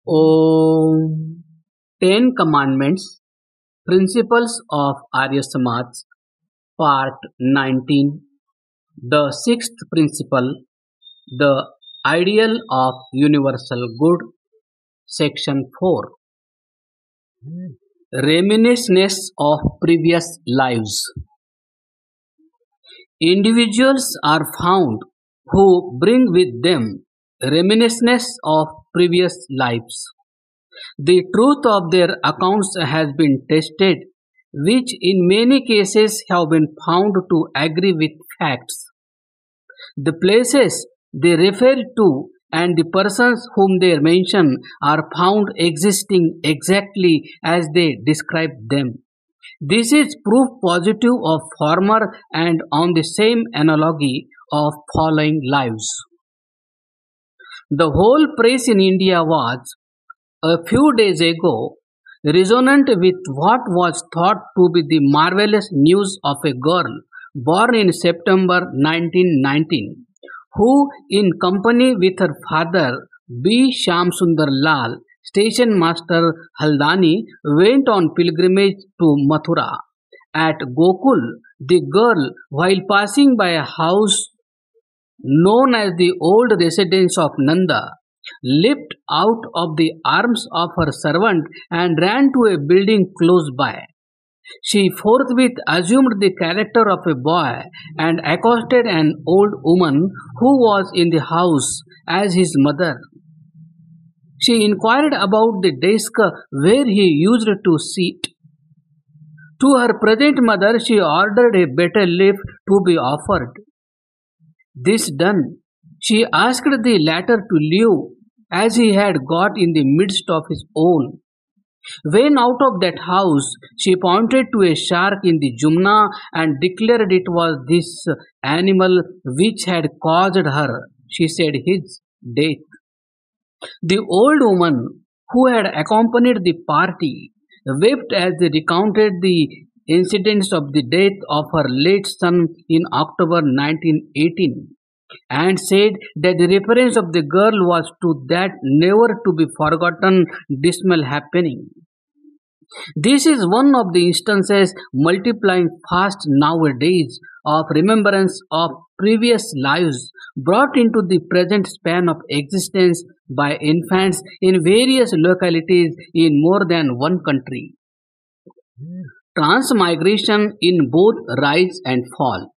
Om. 10 Commandments, Principles of Arya Samaj, Part 19. The sixth principle, the ideal of universal good, Section 4. Reminiscence of previous lives. Individuals are found who bring with them reminiscence of previous lives. The truth of their accounts has been tested, which in many cases have been found to agree with facts. The places they refer to and the persons whom they mention are found existing exactly as they describe them. This is proof positive of former and on the same analogy of following lives. The whole press in India was, a few days ago, resonant with what was thought to be the marvelous news of a girl born in September 1919, who, in company with her father B. Shamsundar Lal, station master Haldani, went on pilgrimage to Mathura. At Gokul, the girl, while passing by a house known as the old residence of Nanda, leapt out of the arms of her servant and ran to a building close by. She forthwith assumed the character of a boy and accosted an old woman who was in the house as his mother. She inquired about the desk where he used to sit. To her present mother, she ordered a better lift to be offered. This done, she asked the latter to leave, as he had got in the midst of his own. When out of that house, she pointed to a shark in the Jumna and declared it was this animal which had caused her, she said, his death. The old woman who had accompanied the party wept as they recounted the incidents of the death of her late son in October 1918, and said that the reference of the girl was to that never to be forgotten dismal happening. This is one of the instances multiplying fast nowadays of remembrance of previous lives brought into the present span of existence by infants in various localities in more than one country. Transmigration in both rise and fall.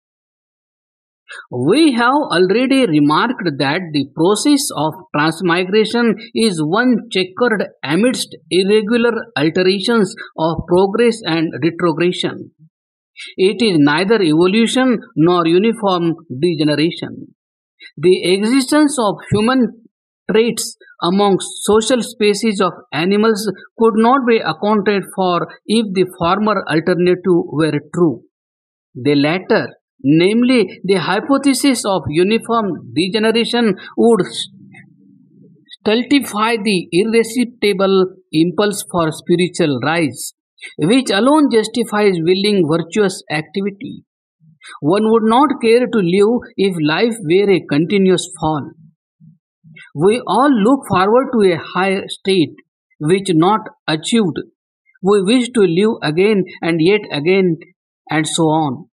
We have already remarked that the process of transmigration is one checkered amidst irregular alterations of progress and retrogression. It is neither evolution nor uniform degeneration. The existence of human traits among social species of animals could not be accounted for if the former alternative were true. The latter, namely the hypothesis of uniform degeneration, would stultify the irresistible impulse for spiritual rise, which alone justifies willing virtuous activity. One would not care to live if life were a continuous fall. We all look forward to a higher state, which not achieved, we wish to live again and yet again, and so on.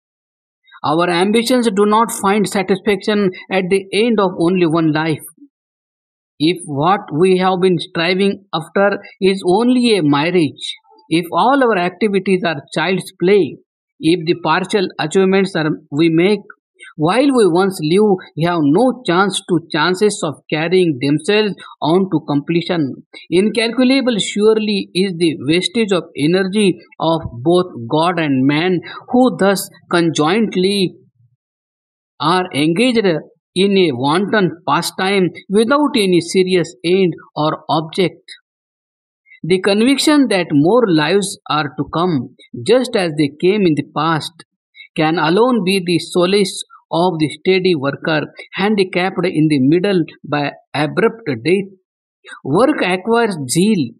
Our ambitions do not find satisfaction at the end of only one life. If what we have been striving after is only a marriage, if all our activities are child's play, if the partial achievements we make while we once live have no chances of carrying themselves on to completion, incalculable surely is the wastage of energy of both God and man, who thus conjointly are engaged in a wanton pastime without any serious end or object. The conviction that more lives are to come, just as they came in the past, can alone be the solace of the steady worker, handicapped in the middle by abrupt death. Work acquires zeal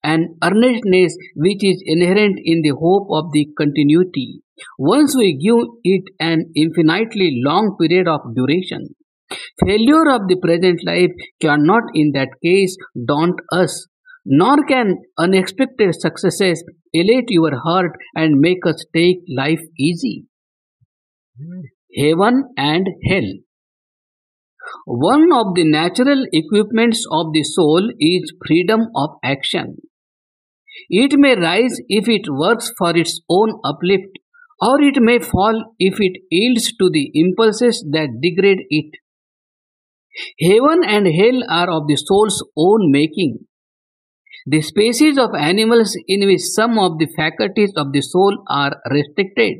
and earnestness which is inherent in the hope of the continuity, once we give it an infinitely long period of duration. Failure of the present life cannot in that case daunt us, Nor can unexpected successes elate your heart and make us take life easy. Heaven and hell. One of the natural equipments of the soul is freedom of action. It may rise if it works for its own uplift, or it may fall if it yields to the impulses that degrade it. Heaven and hell are of the soul's own making. The species of animals in which some of the faculties of the soul are restricted,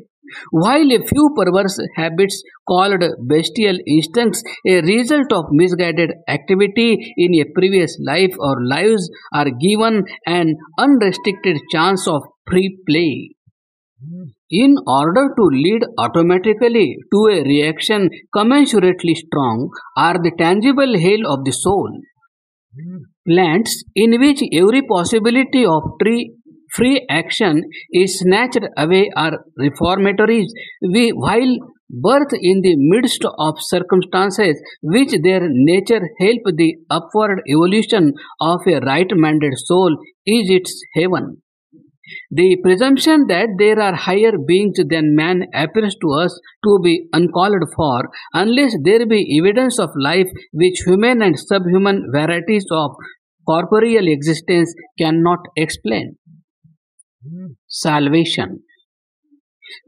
while a few perverse habits called bestial instincts, a result of misguided activity in a previous life or lives, are given an unrestricted chance of free play. In order to lead automatically to a reaction commensurately strong, are the tangible hell of the soul. Plants in which every possibility of free action is snatched away are reformatories, while birth in the midst of circumstances which their nature help the upward evolution of a right-minded soul is its heaven. The presumption that there are higher beings than man appears to us to be uncalled for unless there be evidence of life which human and subhuman varieties of corporeal existence cannot explain. Salvation.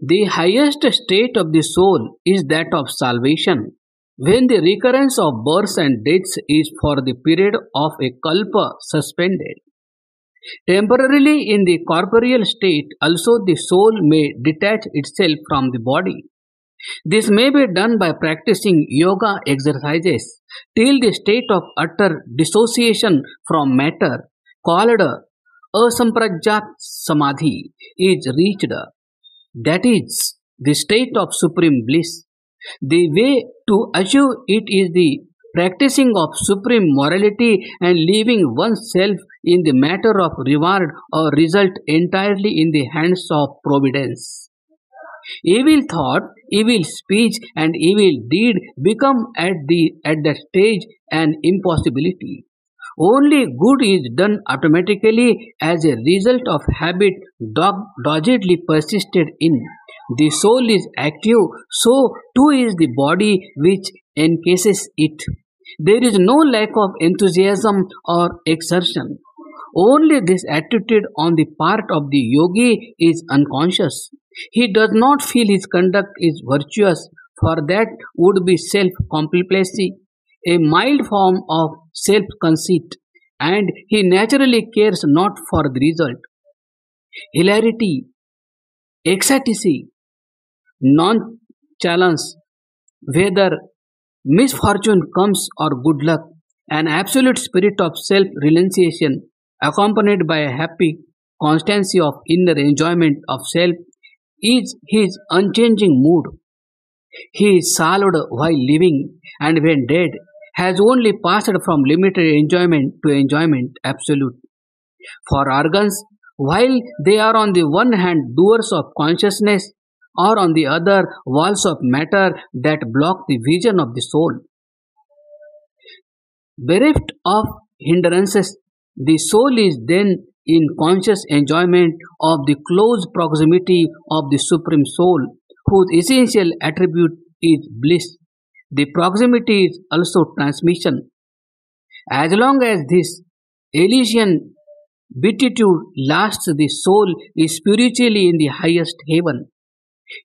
The highest state of the soul is that of salvation, when the recurrence of births and deaths is for the period of a kalpa suspended. Temporarily in the corporeal state, also the soul may detach itself from the body. This may be done by practicing yoga exercises till the state of utter dissociation from matter, called asamprajat samadhi, is reached. That is the state of supreme bliss. The way to achieve it is the practicing of supreme morality and leaving oneself in the matter of reward or result entirely in the hands of providence. Evil thought, evil speech, and evil deed become at that stage an impossibility. Only good is done automatically as a result of habit doggedly persisted in. The soul is active, so too is the body which encases it. There is no lack of enthusiasm or exertion. Only this attitude on the part of the yogi is unconscious. He does not feel his conduct is virtuous, for that would be self-complacency, a mild form of self-conceit, and he naturally cares not for the result. Hilarity, ecstasy, nonchalance, whether misfortune comes or good luck, an absolute spirit of self renunciation accompanied by a happy constancy of inner enjoyment of self is his unchanging mood. He is salved while living, and when dead, has only passed from limited enjoyment to enjoyment absolute. For organs, while they are on the one hand doers of consciousness, or on the other walls of matter that block the vision of the soul. Bereft of hindrances, the soul is then in conscious enjoyment of the close proximity of the Supreme Soul, whose essential attribute is bliss. The proximity is also transmission. As long as this Elysian beatitude lasts, the soul is spiritually in the highest heaven.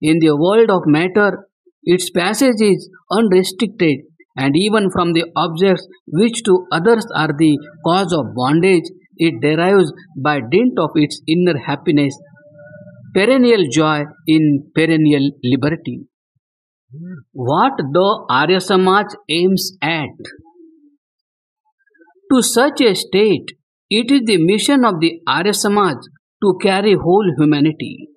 In the world of matter, its passage is unrestricted, and even from the objects which to others are the cause of bondage, it derives by dint of its inner happiness, perennial joy in perennial liberty. What the Arya Samaj aims at? To such a state, it is the mission of the Arya Samaj to carry whole humanity.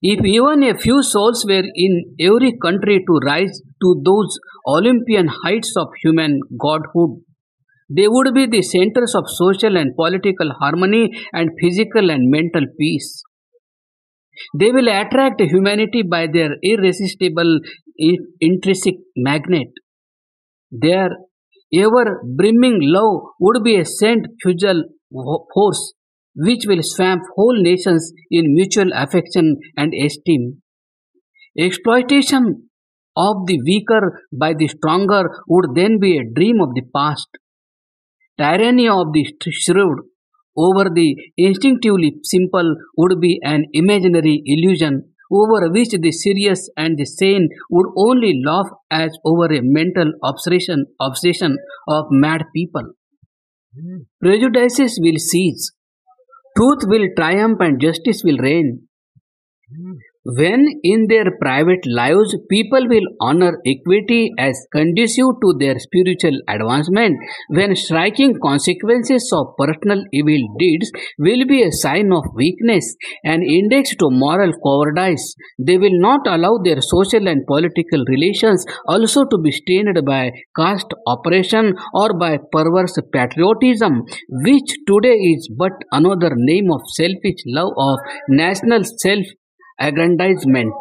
If even a few souls were in every country to rise to those Olympian heights of human godhood, they would be the centers of social and political harmony and physical and mental peace. They will attract humanity by their irresistible intrinsic magnet. Their ever brimming love would be a scent fuel force which will swamp whole nations in mutual affection and esteem. Exploitation of the weaker by the stronger would then be a dream of the past. Tyranny of the shrewd over the instinctively simple would be an imaginary illusion over which the serious and the sane would only laugh as over a mental obsession of mad people. Prejudices will cease, truth will triumph, and justice will reign. When in their private lives people will honor equity as conducive to their spiritual advancement, when striking consequences of personal evil deeds will be a sign of weakness, an index to moral cowardice, they will not allow their social and political relations also to be stained by caste oppression or by perverse patriotism, which today is but another name of selfish love of national self aggrandizement.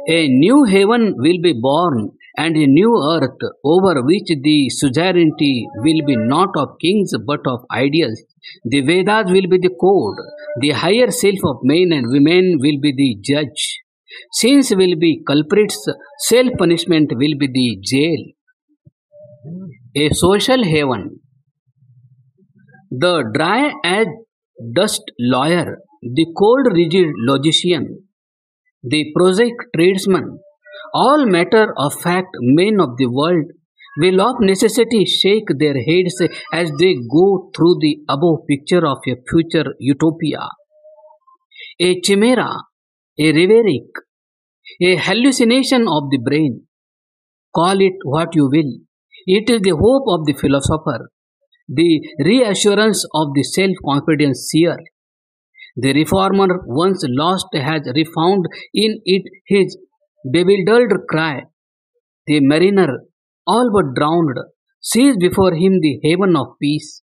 A new heaven will be born and a new earth over which the suzerainty will be not of kings but of ideals. The Vedas will be the code, the higher self of men and women will be the judge. Sins will be culprits, self punishment will be the jail. A social heaven. The dry as dust lawyer, the cold rigid logician, the prosaic tradesman, all matter of fact men of the world will of necessity shake their heads as they go through the above picture of a future utopia. A chimera, a rhetoric, a hallucination of the brain. Call it what you will. It is the hope of the philosopher, the reassurance of the self-confident seer. The reformer once lost has refound in it his bewildered cry. The mariner, all but drowned, sees before him the haven of peace.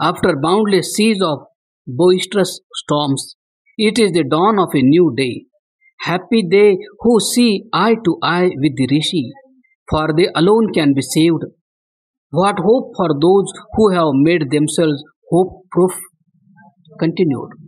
After boundless seas of boisterous storms, it is the dawn of a new day. Happy they who see eye to eye with the Rishi, for they alone can be saved. What hope for those who have made themselves hope proof? Continued.